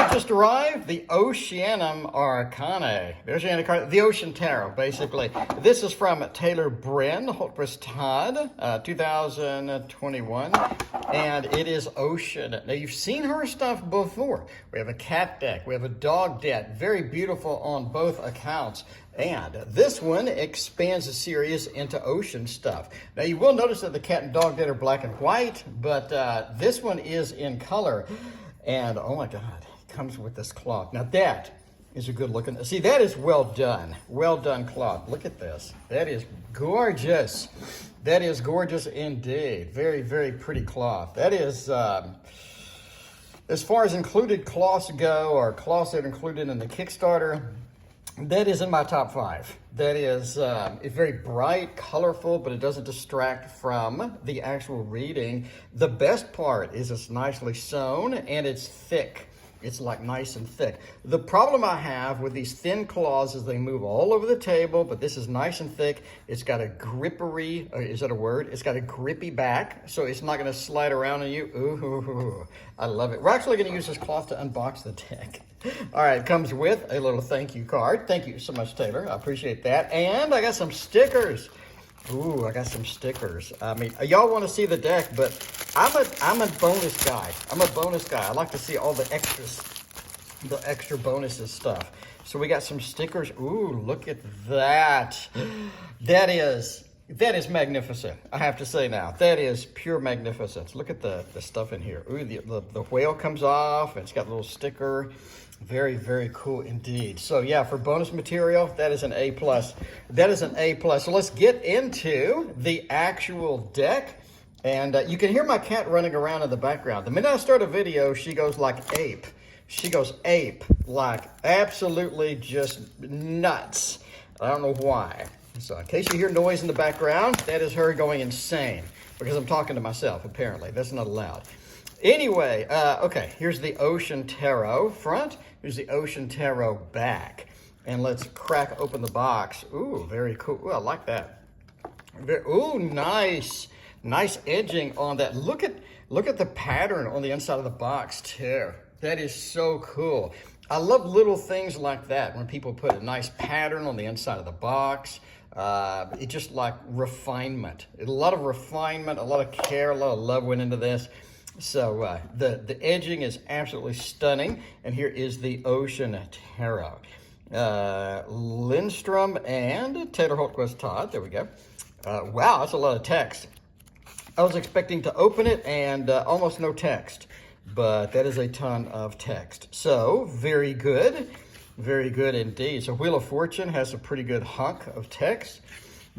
what just arrived? The Oceanum Arcana. The Ocean Tarot, basically. This is from Taylor Brin, Empress Todd, 2021. And it is Ocean. Now, you've seen her stuff before. We have a cat deck. We have a dog deck. Very beautiful on both accounts. And this one expands the series into ocean stuff. Now, you will notice that the cat and dog deck are black and white, but this one is in color. And, oh my God, it comes with this cloth. Now, that is a good looking. See, that is well done. Well done cloth. Look at this. That is gorgeous. That is gorgeous indeed. Very, very pretty cloth. That is, as far as included cloths go, or cloths that are included in the Kickstarter, that is in my top 5. That is it's very bright, colorful, but it doesn't distract from the actual reading. The best part is it's nicely sewn and it's thick. It's like nice and thick. The problem I have with these thin claws is they move all over the table, but this is nice and thick. It's got a grippery, is that a word? It's got a grippy back, so it's not gonna slide around on you. Ooh, I love it. We're actually gonna use this cloth to unbox the deck. All right, it comes with a little thank you card. Thank you so much, Taylor. I appreciate that. And I got some stickers. Ooh, I got some stickers. I mean, y'all want to see the deck, but I'm a bonus guy. I'm a bonus guy. I like to see all the extras, the extra bonuses stuff. So we got some stickers. Ooh, look at that. That is magnificent. I have to say now, that is pure magnificence. Look at the stuff in here. Ooh, the whale comes off. It's got a little sticker. Very, very cool indeed. So yeah, for bonus material, that is an A+. That is an A+. So let's get into the actual deck. And you can hear my cat running around in the background. The minute I start a video, she goes like ape. She goes ape, like absolutely just nuts. I don't know why. So in case you hear noise in the background, that is her going insane because I'm talking to myself, apparently. That's not allowed. Anyway, okay, here's the Ocean Tarot front. Here's the Ocean Tarot back. And let's crack open the box. Ooh, very cool. Ooh, I like that. Ooh, nice. Nice edging on that. Look at the pattern on the inside of the box, too. That is so cool. I love little things like that when people put a nice pattern on the inside of the box. It's just like refinement. A lot of refinement, a lot of care, a lot of love went into this. So the edging is absolutely stunning. And here is the Ocean Tarot. Lindstrom and Taylor Holtquist Todd. There we go. Wow, that's a lot of text. I was expecting to open it and almost no text. But that is a ton of text. So very good. Very good indeed. So Wheel of Fortune has a pretty good hunk of text.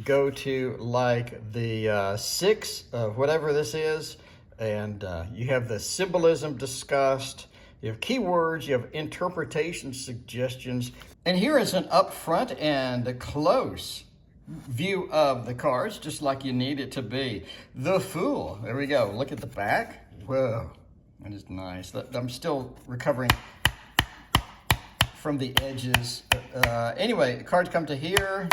Go to like the 6 of whatever this is. And you have the symbolism discussed, you have keywords, you have interpretation suggestions. And here is an upfront and a close view of the cards, just like you need it to be. The Fool, there we go. Look at the back. Whoa, that is nice. I'm still recovering from the edges. Anyway, cards come to here.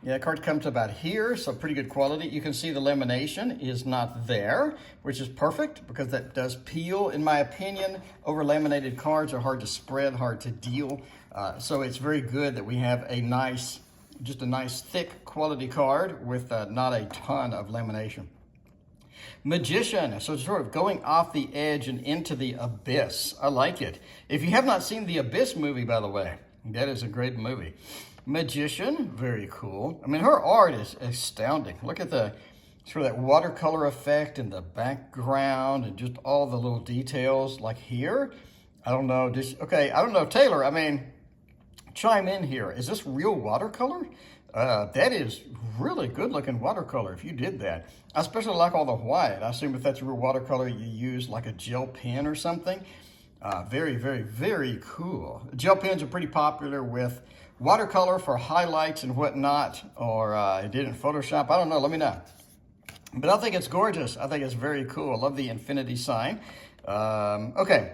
Yeah, card comes about here, so pretty good quality. You can see the lamination is not there, which is perfect because that does peel, in my opinion. Over laminated cards are hard to spread, hard to deal. So it's very good that we have a nice, just a nice thick quality card with not a ton of lamination. Magician, so it's sort of going off the edge and into the abyss. I like it. If you have not seen the Abyss movie, by the way, that is a great movie. Magician, very cool. I mean, her art is astounding. Look at the sort of that watercolor effect in the background and just all the little details like here. I don't know, okay, I don't know, Taylor, I mean, chime in here. Is this real watercolor? That is really good looking watercolor if you did that. I especially like all the white. I assume if that's real watercolor, you use like a gel pen or something. Very, very, very cool. Gel pens are pretty popular with watercolor for highlights and whatnot, or I did it in Photoshop. I don't know, let me know. But I think it's gorgeous. I think it's very cool. I love the infinity sign. Okay,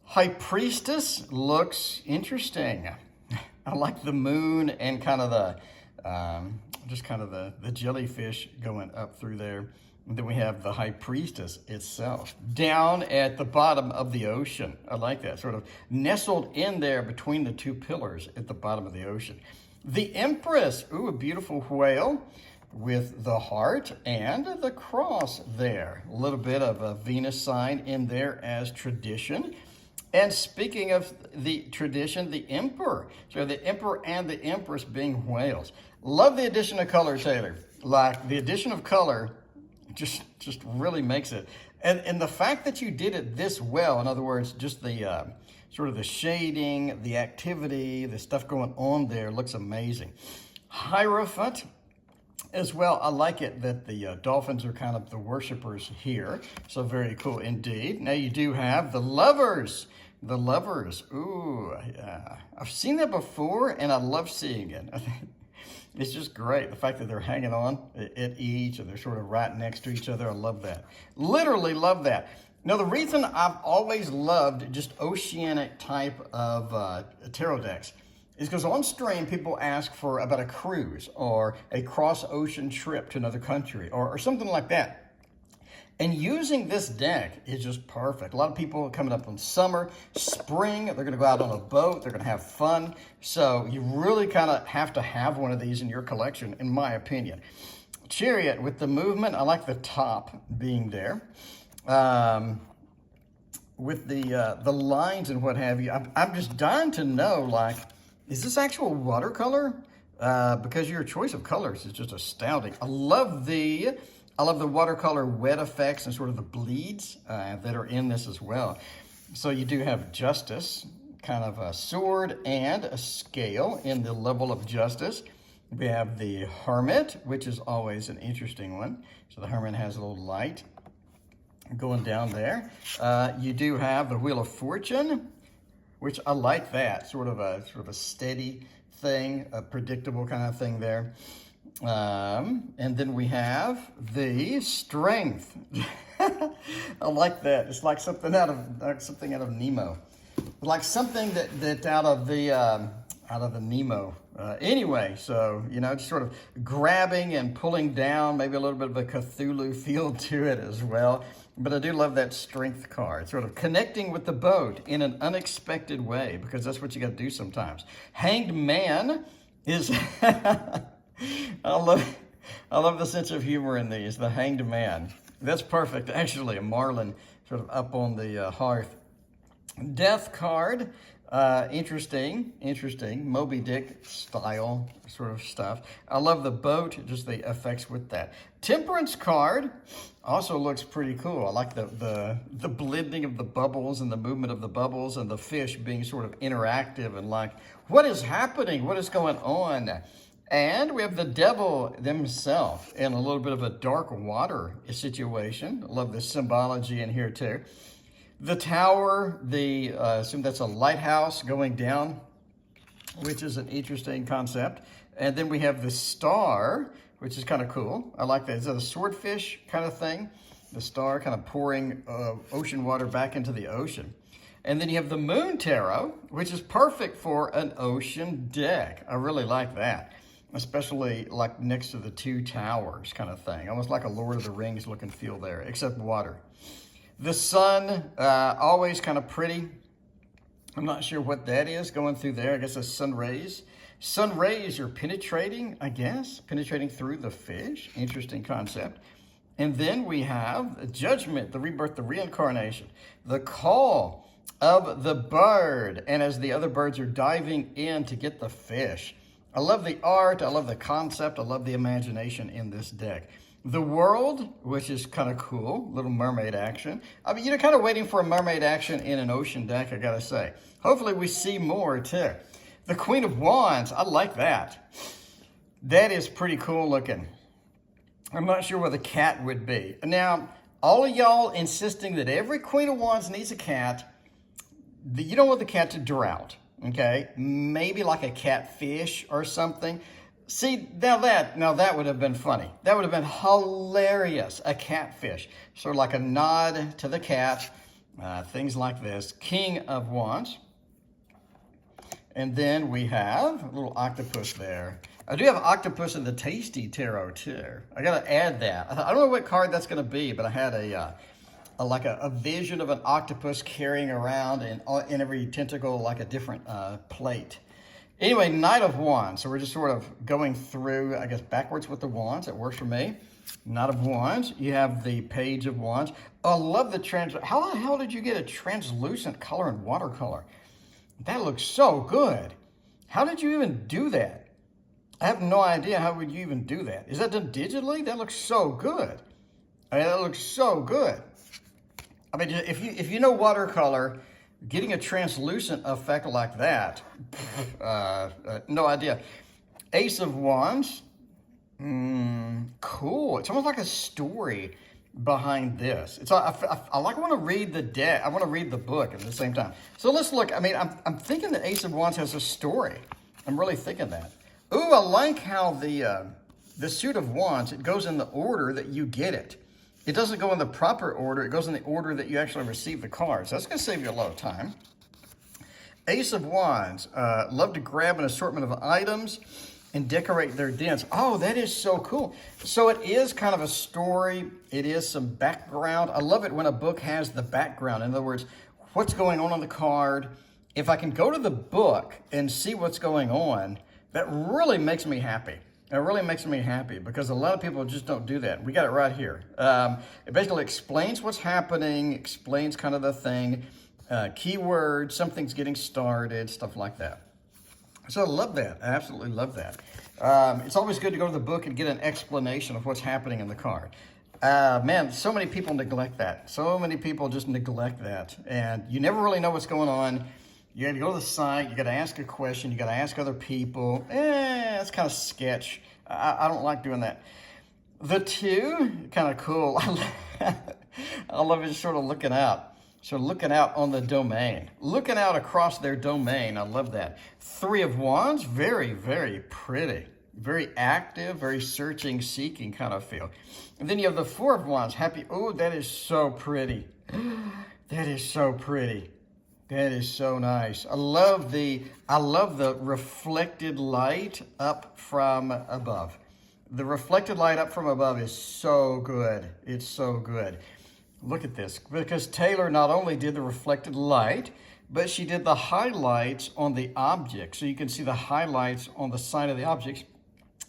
High Priestess looks interesting. I like the moon and kind of the, just kind of the jellyfish going up through there. And then we have the High Priestess itself down at the bottom of the ocean. I like that, sort of nestled in there between the two pillars at the bottom of the ocean. The Empress, ooh, a beautiful whale with the heart and the cross there. A little bit of a Venus sign in there as tradition. And speaking of the tradition, the Emperor. So the Emperor and the Empress being whales. Love the addition of color, Taylor. Like the addition of color just really makes it. And the fact that you did it this well, in other words, just the sort of the shading, the activity, the stuff going on there looks amazing. Hierophant as well. I like it that the dolphins are kind of the worshipers here. So very cool indeed. Now you do have the lovers. The lovers. Ooh, I've seen that before and I love seeing it. It's just great. The fact that they're hanging on at each and they're sort of right next to each other. I love that. Literally love that. Now, the reason I've always loved just oceanic type of tarot decks is because on stream, people ask for about a cruise or a cross-ocean trip to another country or something like that. And using this deck is just perfect. A lot of people are coming up on summer, spring, they're gonna go out on a boat, they're gonna have fun. So you really kind of have to have one of these in your collection, in my opinion. Chariot with the movement, I like the top being there. With the lines and what have you, I'm just dying to know, like, is this actual watercolor? Because your choice of colors is just astounding. I love the watercolor wet effects and sort of the bleeds that are in this as well. So you do have justice, kind of a sword and a scale in the level of justice. We have the hermit, which is always an interesting one. So the hermit has a little light going down there. You do have the Wheel of Fortune, which I like that, sort of a steady thing, a predictable kind of thing there. And then we have the Strength. I like that. It's like something out of Nemo, like something that out of the Nemo. Anyway, so just sort of grabbing and pulling down, maybe a little bit of a Cthulhu feel to it as well. But I do love that Strength card, sort of connecting with the boat in an unexpected way, because that's what you got to do sometimes. Hanged Man is. I love the sense of humor in these. The Hanged Man. That's perfect. Actually, a marlin sort of up on the hearth. Death card. Interesting. Moby Dick style sort of stuff. I love the boat, just the effects with that. Temperance card also looks pretty cool. I like the blending of the bubbles and the movement of the bubbles and the fish being sort of interactive and like, what is happening? What is going on? And we have the devil themselves in a little bit of a dark water situation. I love the symbology in here too. The tower, assume that's a lighthouse going down, which is an interesting concept. And then we have the star, which is kind of cool. I like that. Is that a swordfish kind of thing? The star kind of pouring ocean water back into the ocean. And then you have the Moon Tarot, which is perfect for an ocean deck. I really like that, especially like next to the two towers kind of thing. Almost like a Lord of the Rings looking feel there, except water. The sun, always kind of pretty. I'm not sure what that is going through there. I guess it's sun rays. Sun rays are penetrating, I guess, penetrating through the fish. Interesting concept. And then we have judgment, the rebirth, the reincarnation, the call of the bird. And as the other birds are diving in to get the fish. I love the art. I love the concept. I love the imagination in this deck. The World, which is kind of cool, little mermaid action. I mean, kind of waiting for a mermaid action in an ocean deck, I gotta say. Hopefully we see more too. The Queen of Wands, I like that. That is pretty cool looking. I'm not sure where the cat would be. Now, all of y'all insisting that every Queen of Wands needs a cat, you don't want the cat to drown, okay? Maybe like a catfish or something. See, now that would have been funny. That would have been hilarious, a catfish. Sort of like a nod to the cat, things like this. King of Wands. And then we have a little octopus there. I do have an octopus in the Tasty Tarot too. I got to add that. I don't know what card that's going to be, but I had like a vision of an octopus carrying around in every tentacle like a different plate. Anyway, Knight of Wands. So we're just sort of going through, I guess, backwards with the wands. It works for me. Knight of Wands. You have the Page of Wands. Oh, I love the how the hell did you get a translucent color in watercolor? That looks so good. How did you even do that? I have no idea how would you even do that. Is that done digitally? That looks so good. I mean, that looks so good. I mean, if you know watercolor, getting a translucent effect like that, no idea. Ace of Wands, cool. It's almost like a story behind this. It's I want to read the deck. I want to read the book at the same time. So let's look. I mean, I'm thinking the Ace of Wands has a story. I'm really thinking that. Ooh, I like how the Suit of Wands, it goes in the order that you get it. It doesn't go in the proper order. It goes in the order that you actually receive the cards. So that's going to save you a lot of time. Ace of Wands, love to grab an assortment of items and decorate their dens. Oh, that is so cool. So it is kind of a story. It is some background. I love it when a book has the background. In other words, what's going on the card. If I can go to the book and see what's going on, that really makes me happy. It really makes me happy because a lot of people just don't do that. We got it right here. It basically explains what's happening, explains kind of the thing, keywords, something's getting started, stuff like that. So I love that. I absolutely love that. It's always good to go to the book and get an explanation of what's happening in the card. Man, so many people neglect that. So many people just neglect that. And you never really know what's going on. You got to go to the site, you got to ask a question, you got to ask other people. That's kind of sketch. I don't like doing that. The two, kind of cool. I love it just sort of looking out. So looking out on the domain. Looking out across their domain. I love that. Three of Wands, very, very pretty. Very active, very searching, seeking kind of feel. And then you have the Four of Wands, happy. Oh, that is so pretty. That is so pretty. That is so nice. I love the reflected light up from above. The reflected light up from above is so good. It's so good. Look at this. Because Taylor not only did the reflected light, but she did the highlights on the object. So you can see the highlights on the side of the objects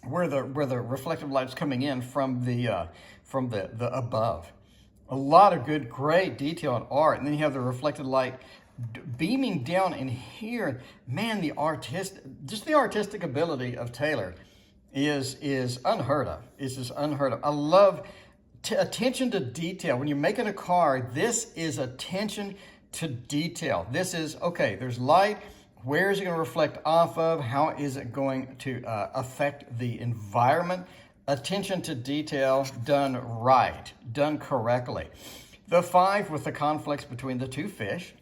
where the reflective light's coming in from the above. A lot of good, great detail and art. And then you have the reflected light beaming down in here. Man, the artistic ability of Taylor is unheard of. It's just unheard of. I love attention to detail. When you're making a card, this is attention to detail. This is, okay, there's light. Where is it going to reflect off of? How is it going to affect the environment? Attention to detail done right, done correctly. The Five with the conflicts between the two fish.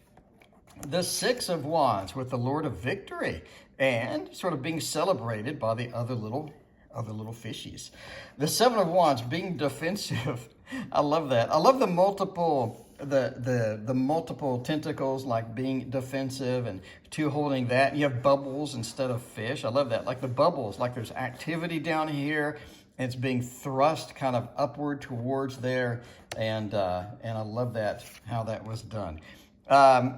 The Six of Wands with the Lord of Victory and sort of being celebrated by the other little fishies. The Seven of Wands being defensive. I love that. I love the multiple tentacles, like being defensive, and two holding that. You have bubbles instead of fish. I love that. Like the bubbles, like there's activity down here and it's being thrust kind of upward towards there. And I love that, how that was done.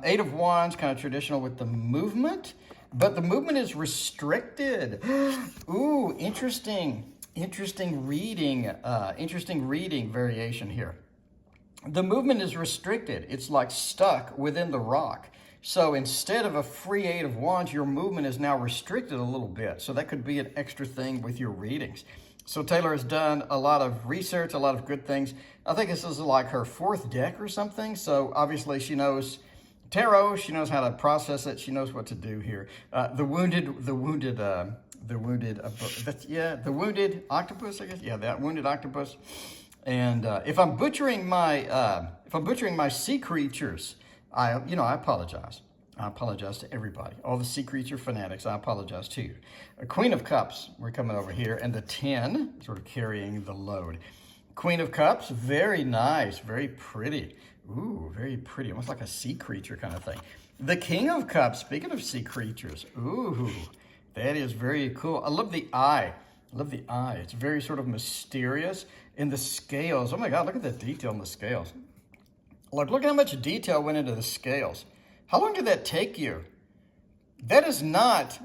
Eight of Wands, kind of traditional with the movement, but the movement is restricted. Ooh, interesting reading variation here. The movement is restricted. It's like stuck within the rock. So instead of a free Eight of Wands, your movement is now restricted a little bit. So that could be an extra thing with your readings. So Taylor has done a lot of research, a lot of good things. I think this is like her fourth deck or something. So obviously she knows tarot. She knows how to process it. She knows what to do here. The wounded octopus, I guess. Yeah, that wounded octopus. And if I'm butchering my sea creatures, I apologize. I apologize to everybody. All the sea creature fanatics, I apologize to you. A Queen of Cups, we're coming over here, and the 10, sort of carrying the load. Queen of Cups, very nice, very pretty. Ooh, very pretty, almost like a sea creature kind of thing. The King of Cups, speaking of sea creatures, ooh, that is very cool. I love the eye. I love the eye. It's very sort of mysterious. In the scales, oh my God, look at the detail in the scales. Look how much detail went into the scales. How long did that take you? That is not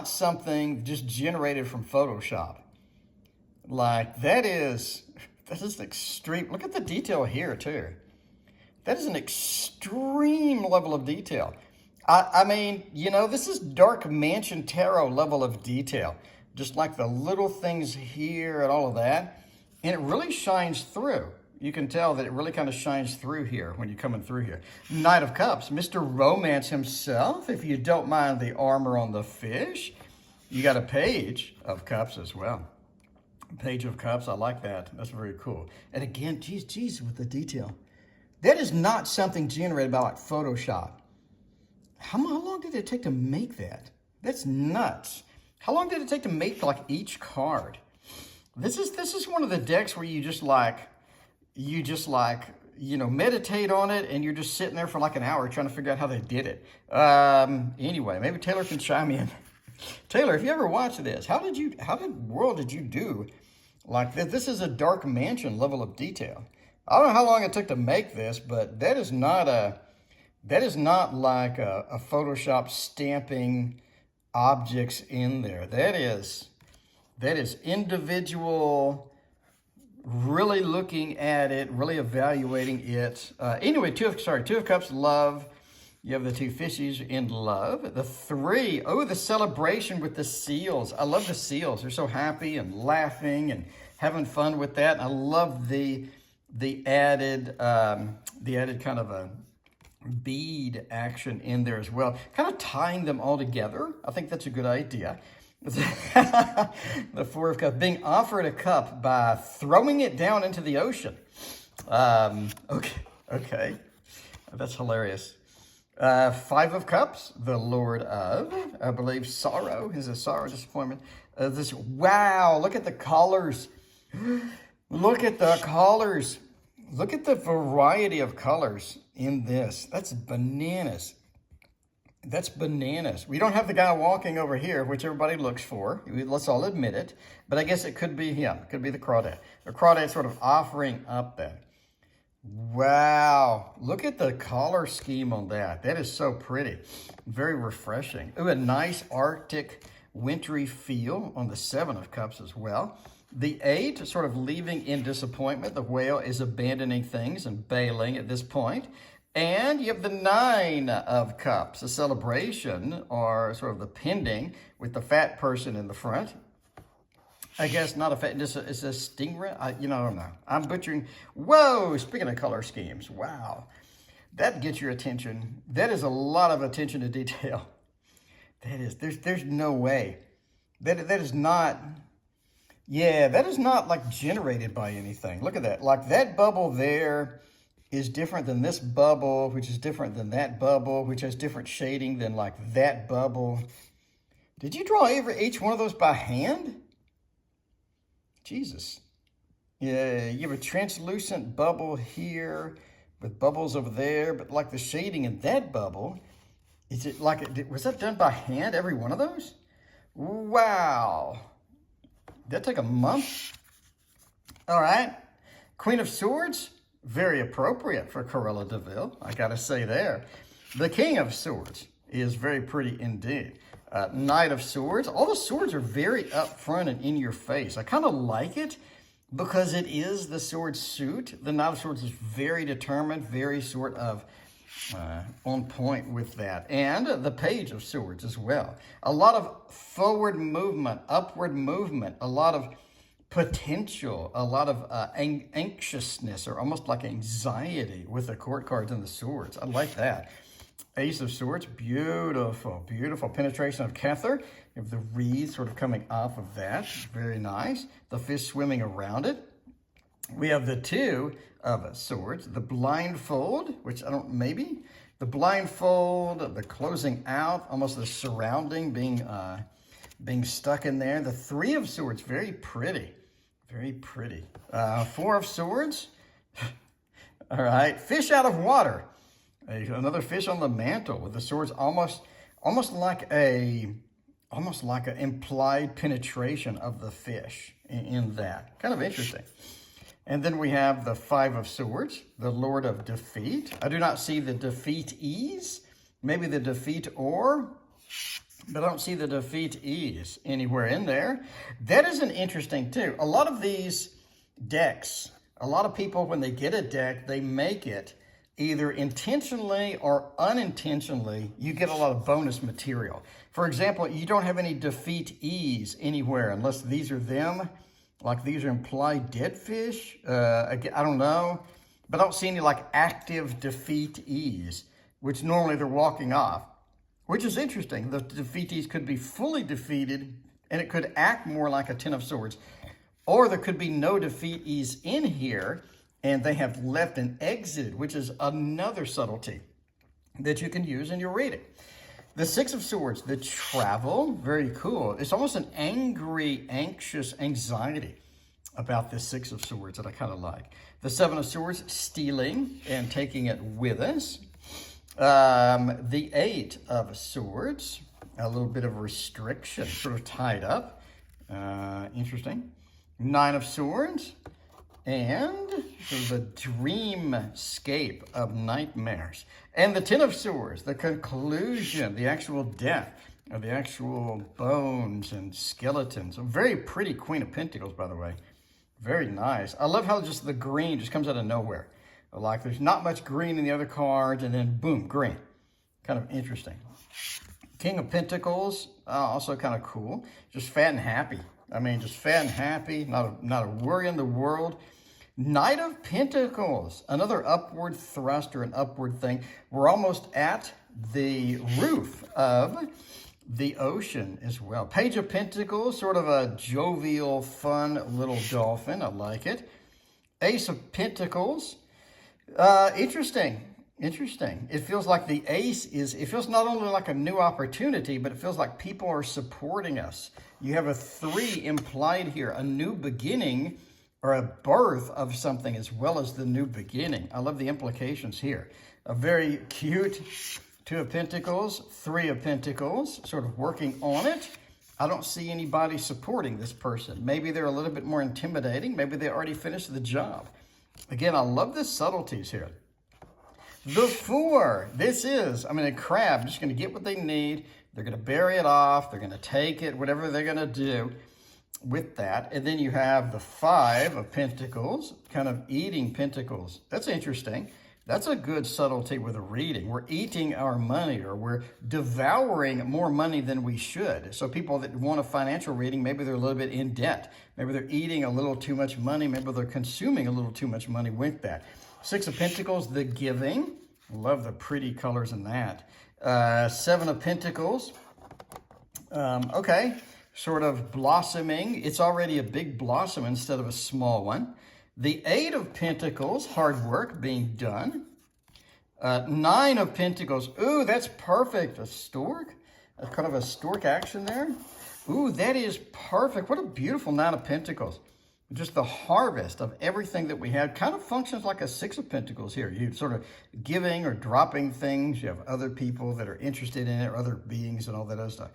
something just generated from Photoshop. Like that is extreme. Look at the detail here too. That is an extreme level of detail. I mean, you know, this is Dark Mansion Tarot level of detail. Just like the little things here and all of that. And it really shines through. You can tell that it really kind of shines through here when you're coming through here. Knight of Cups, Mr. Romance himself. If you don't mind the armor on the fish, you got a Page of Cups as well. Page of Cups, I like that. That's very cool. And again, geez, with the detail. That is not something generated by like Photoshop. How long did it take to make that? That's nuts. How long did it take to make like each card? This is one of the decks where you just meditate on it and you're just sitting there for like an hour trying to figure out how they did it. Anyway, maybe Taylor can chime in. Taylor, if you ever watch this, how did you do like this? This is a Dark Mansion level of detail. I don't know how long it took to make this, but that is not like a Photoshop stamping objects in there. That is individual, really looking at it, really evaluating it. Anyway, Two of Cups, love. You have the two fishies in love. The three, the celebration with the seals. I love the seals. They're so happy and laughing and having fun with that. I love the added kind of a bead action in there as well. Kind of tying them all together. I think that's a good idea. The Four of Cups, being offered a cup by throwing it down into the ocean. Okay. That's hilarious. Five of Cups, the Lord of, I believe, sorrow. Is a sorrow, disappointment. Wow, look at the colors. Look at the colors. Look at the variety of colors in this. That's bananas. That's bananas. We don't have the guy walking over here, which everybody looks for. Let's all admit it. But I guess it could be him. It could be the crawdad. The crawdad sort of offering up that. Wow. Look at the color scheme on that. That is so pretty. Very refreshing. Ooh, a nice Arctic wintry feel on the Seven of Cups as well. The Eight, sort of leaving in disappointment. The whale is abandoning things and bailing at this point. And you have the Nine of Cups, a celebration, or sort of the pending with the fat person in the front. I guess not a fat, it's a stingray. I don't know. I'm butchering. Whoa, speaking of color schemes, wow. That gets your attention. That is a lot of attention to detail. That is, there's no way. That is not like generated by anything. Look at that. Like that bubble there is different than this bubble, which is different than that bubble, which has different shading than like that bubble. Did you draw each one of those by hand? Jesus. Yeah, you have a translucent bubble here with bubbles over there, but like the shading in that bubble, is it like, was that done by hand, every one of those? Wow. That took a month. All right. Queen of Swords, very appropriate for Corella DeVille, I gotta say there. The King of Swords is very pretty indeed. Knight of Swords, all the swords are very up front and in your face. I kind of like it because it is the sword suit. The Knight of Swords is very determined, very sort of on point with that. And the Page of Swords as well. A lot of forward movement, upward movement, a lot of potential, a lot of anxiousness or almost like anxiety with the court cards and the swords. I like that. Ace of Swords, beautiful, beautiful. Penetration of Kether. You have the wreath sort of coming off of that. Very nice. The fish swimming around it. We have the Two of Swords. The blindfold, which the blindfold, the closing out, almost the surrounding being stuck in there. The Three of Swords, very pretty. Very pretty. Four of Swords. All right. Fish out of water. Another fish on the mantle with the swords, almost like an implied penetration of the fish in that. Kind of interesting. And then we have the Five of Swords, the Lord of Defeat. I do not see the defeatees, maybe the defeator, but I don't see the defeatees anywhere in there. That is an interesting too. A lot of these decks, a lot of people, when they get a deck, they make it either intentionally or unintentionally. You get a lot of bonus material. For example, you don't have any defeatees anywhere unless these are them. Like these are implied dead fish. I don't know. But I don't see any like active defeatees, which normally they're walking off, which is interesting. The defeatees could be fully defeated and it could act more like a Ten of Swords. Or there could be no defeatees in here and they have left and exited, which is another subtlety that you can use in your reading. The Six of Swords, the travel, very cool. It's almost an angry, anxious anxiety about this Six of Swords that I kind of like. The Seven of Swords, stealing and taking it with us. The Eight of Swords, a little bit of restriction, sort of tied up. Interesting. Nine of Swords. And the dreamscape of nightmares. And the Ten of Swords, the conclusion, the actual death of the actual bones and skeletons. A very pretty Queen of Pentacles, by the way. Very nice. I love how just the green just comes out of nowhere. Like there's not much green in the other cards, and then boom, green. Kind of interesting. King of Pentacles, also kind of cool. Just fat and happy. I mean, just fat and happy, not a worry in the world. Knight of Pentacles, another upward thrust or an upward thing. We're almost at the roof of the ocean as well. Page of Pentacles, sort of a jovial, fun little dolphin. I like it. Ace of Pentacles, interesting. It feels like the ace it feels not only like a new opportunity, but it feels like people are supporting us. You have a 3 implied here, a new beginning or a birth of something as well as the new beginning. I love the implications here. A very cute 2 of Pentacles, 3 of Pentacles, sort of working on it. I don't see anybody supporting this person. Maybe they're a little bit more intimidating. Maybe they already finished the job. Again, I love the subtleties here. The 4, this is, a crab just going to get what they need. They're going to bury it off. They're going to take it, whatever they're going to do with that. And then you have the 5 of Pentacles, kind of eating Pentacles. That's interesting. That's a good subtlety with a reading. We're eating our money, or we're devouring more money than we should. So people that want a financial reading, maybe they're a little bit in debt. Maybe they're eating a little too much money. Maybe they're consuming a little too much money with that. 6 of Pentacles, the giving. Love the pretty colors in that. 7 of Pentacles. Okay, sort of blossoming. It's already a big blossom instead of a small one. The 8 of Pentacles, hard work being done. 9 of Pentacles. Ooh, that's perfect. A stork? Kind of a stork action there. Ooh, that is perfect. What a beautiful 9 of Pentacles. Just the harvest of everything that we had kind of functions like a 6 of Pentacles here. You sort of giving or dropping things. You have other people that are interested in it, or other beings and all that other stuff.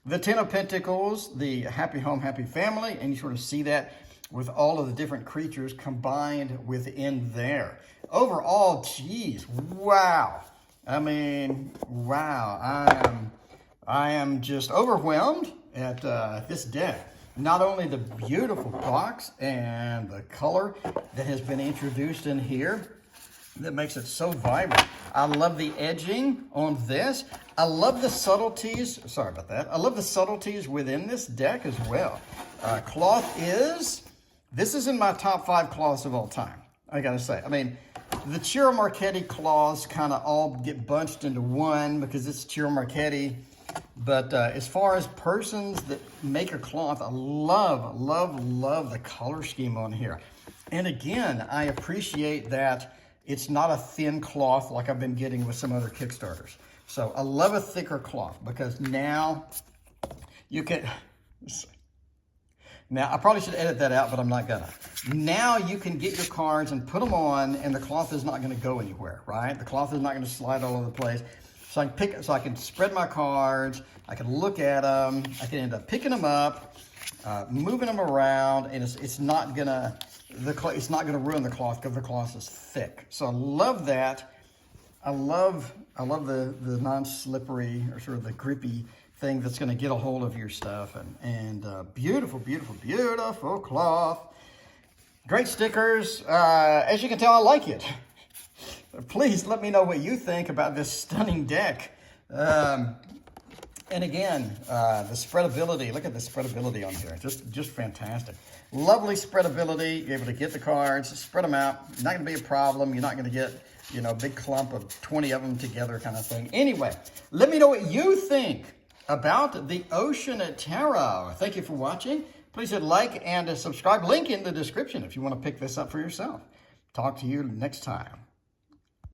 The 10 of Pentacles, the happy home, happy family. And you sort of see that with all of the different creatures combined within there. Overall, geez, wow. Wow. I am just overwhelmed at this deck. Not only the beautiful box and the color that has been introduced in here that makes it so vibrant. I love the edging on this. I love the subtleties. Sorry about that. I love the subtleties within this deck as well. This is in my top 5 cloths of all time, I gotta say. The Ciro Marchetti cloths kind of all get bunched into one because it's Ciro Marchetti. But as far as persons that make a cloth, I love the color scheme on here. And again, I appreciate that it's not a thin cloth like I've been getting with some other Kickstarters. So I love a thicker cloth because now you can... Now, I probably should edit that out, but I'm not gonna. Now you can get your cards and put them on, and the cloth is not gonna go anywhere, right? The cloth is not gonna slide all over the place. So I can spread my cards, I can look at them, I can end up picking them up, moving them around, and it's not gonna ruin the cloth because the cloth is thick. So I love that. I love the non-slippery or sort of the grippy thing that's going to get a hold of your stuff, and beautiful, beautiful, beautiful cloth. Great stickers. As you can tell, I like it. Please let me know what you think about this stunning deck. And again, the spreadability. Look at the spreadability on here. Just fantastic. Lovely spreadability. You're able to get the cards, spread them out. Not going to be a problem. You're not going to get, you know, a big clump of 20 of them together kind of thing. Anyway, let me know what you think about the Ocean Tarot. Thank you for watching. Please hit like and subscribe. Link in the description if you want to pick this up for yourself. Talk to you next time.